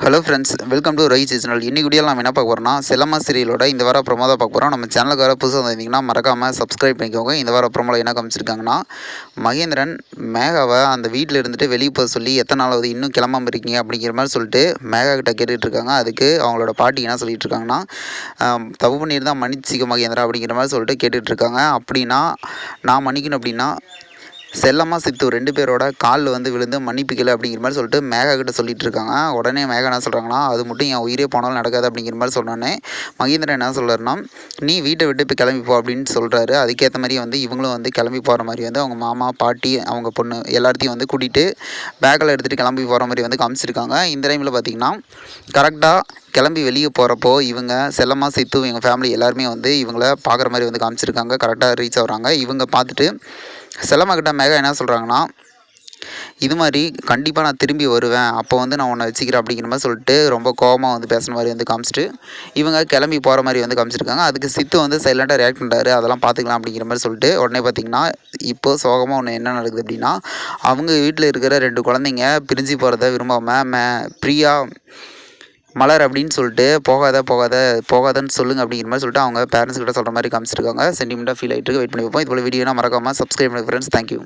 Hello friends, welcome to ரை channel. இன்னைக்கு வீடியோவில் நம்ம என்ன பார்க்க போகிறோம்னா, செல்லம்மா சீரியலோட இந்த வார ப்ரோமோ தான் பார்க்க போகிறோம். நம்ம சேனலுக்கு வர புதுசாக வந்திருந்தீங்கன்னா மறக்காமல் சப்ஸ்கிரைப் பண்ணிக்கோங்க. இந்த வார ப்ரோமோவில் என்ன காமிச்சிருக்காங்கன்னா, மகேந்திரன் மேகாவை அந்த வீட்டில் இருந்துட்டு வெளியே போக சொல்லி எத்தனை நாளாவது இன்னும் கிளம்பாமல் இருக்கீங்க அப்படிங்கிற மாதிரி சொல்லிட்டு மேகா கிட்ட கேட்டுட்டு இருக்காங்க. அதுக்கு அவங்களோட பாட்டி என்ன சொல்லிட்டு இருக்காங்கன்னா, தப்பு பண்ணியிருந்தால் மன்னிச்சிக்க மகேந்திரா அப்படிங்கிற மாதிரி சொல்லிட்டு கேட்டுட்டு இருக்காங்க. அப்படின்னா நான் மன்னிக்கணும் அப்படின்னா செல்லம்மா சித்து 2 பேரோட காலில் வந்து விழுந்து மன்னிப்புக்கல அப்படிங்கிற மாதிரி சொல்லிட்டு மேகா கிட்ட சொல்லிட்டு இருக்காங்க. உடனே மேகா என்ன சொல்கிறாங்கன்னா, அது மட்டும் என் உயிரே போனாலும் நடக்காது அப்படிங்கிற மாதிரி சொன்னோன்னே மகேந்திரன் என்ன சொல்கிறாருன்னா, நீ வீட்டை விட்டு இப்போ கிளம்பி போ அப்படின்னு சொல்கிறாரு. அதுக்கேற்ற மாதிரி வந்து இவங்களும் வந்து கிளம்பி போகிற மாதிரி வந்து அவங்க மாமா பாட்டி அவங்க பொண்ணு எல்லாத்தையும் வந்து கூட்டிகிட்டு பேக்கில் எடுத்துகிட்டு கிளம்பி போகிற மாதிரி வந்து காமிச்சிருக்காங்க. இந்த டைமில் பார்த்திங்கன்னா கரெக்டாக கிளம்பி வெளியே போகிறப்போ இவங்க செல்லம்மா சித்து எங்கள் ஃபேமிலி எல்லாருமே வந்து இவங்கள பார்க்குற மாதிரி வந்து காமிச்சிருக்காங்க. கரெக்டாக ரீச் ஆகுறாங்க. இவங்க பார்த்துட்டு செல்லம்மா கிட்ட மேகா என்ன சொல்கிறாங்கன்னா, இது மாதிரி கண்டிப்பாக நான் திரும்பி வருவேன், அப்போ வந்து நான் உன்னை வச்சுக்கிறேன் அப்படிங்கிற மாதிரி சொல்லிட்டு ரொம்ப கோபமாக வந்து பேசுன மாதிரி வந்து காமிச்சிட்டு இவங்க கிளம்பி போகிற மாதிரி வந்து காமிச்சிருக்காங்க. அதுக்கு சித்து வந்து சைலண்ட்டாக ரியாக்ட் பண்ணுறாரு. அதெல்லாம் பார்த்துக்கலாம் அப்படிங்கிற மாதிரி சொல்லிட்டு உடனே பார்த்திங்கன்னா இப்போது சோகமாக ஒன்று என்ன நடக்குது அப்படின்னா, அவங்க வீட்டில் இருக்கிற 2 குழந்தைங்க பிரிஞ்சு போகிறத விரும்பாமல் பிரியா மலர் அப்படின்னு சொல்லிட்டு போகாதன்னு சொல்லுங்கள் அப்படிங்கிற மாதிரி சொல்லிட்டு அவங்க பேரண்ட்ஸ் கிட்ட சொல்கிற மாதிரி காமிச்சிருக்காங்க. சென்டிமெண்ட்டாக ஃபீல் ஆகிட்டு வெயிட் பண்ணி வைப்போம். இது போல் வீடியோனா மறக்காமல் சப்ஸ்கிரைப் பண்ணுங்கள் ஃப்ரெண்ட்ஸ். தேங்க்யூ.